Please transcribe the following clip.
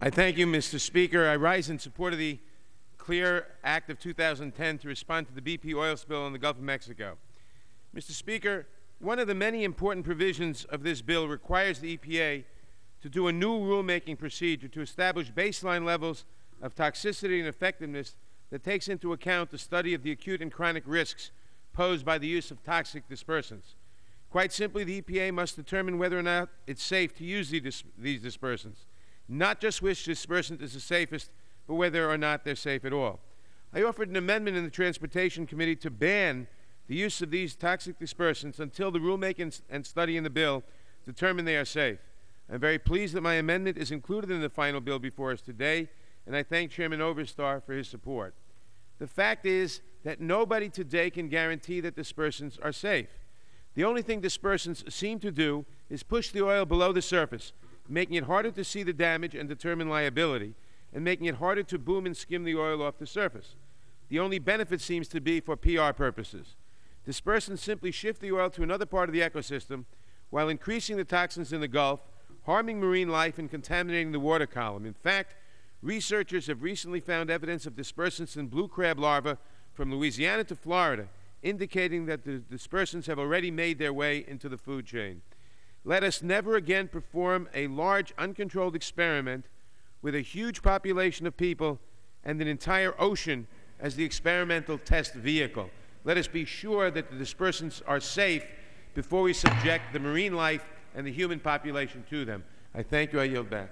I thank you, Mr. Speaker. I rise in support of the Clear Act of 2010 to respond to the BP oil spill in the Gulf of Mexico. Mr. Speaker, one of the many important provisions of this bill requires the EPA to do a new rulemaking procedure to establish baseline levels of toxicity and effectiveness that takes into account the study of the acute and chronic risks posed by the use of toxic dispersants. Quite simply, the EPA must determine whether or not it's safe to use these dispersants, not just which dispersant is the safest, but whether or not they're safe at all. I offered an amendment in the Transportation Committee to ban the use of these toxic dispersants until the rulemaking and study in the bill determine they are safe. I'm very pleased that my amendment is included in the final bill before us today, and I thank Chairman Oberstar for his support. The fact is that nobody today can guarantee that dispersants are safe. The only thing dispersants seem to do is push the oil below the surface, making it harder to see the damage and determine liability, and making it harder to boom and skim the oil off the surface. The only benefit seems to be for PR purposes. Dispersants simply shift the oil to another part of the ecosystem while increasing the toxins in the Gulf, harming marine life, and contaminating the water column. In fact, researchers have recently found evidence of dispersants in blue crab larvae from Louisiana to Florida, indicating that the dispersants have already made their way into the food chain. Let us never again perform a large, uncontrolled experiment with a huge population of people and an entire ocean as the experimental test vehicle. Let us be sure that the dispersants are safe before we subject the marine life and the human population to them. I thank you. I yield back.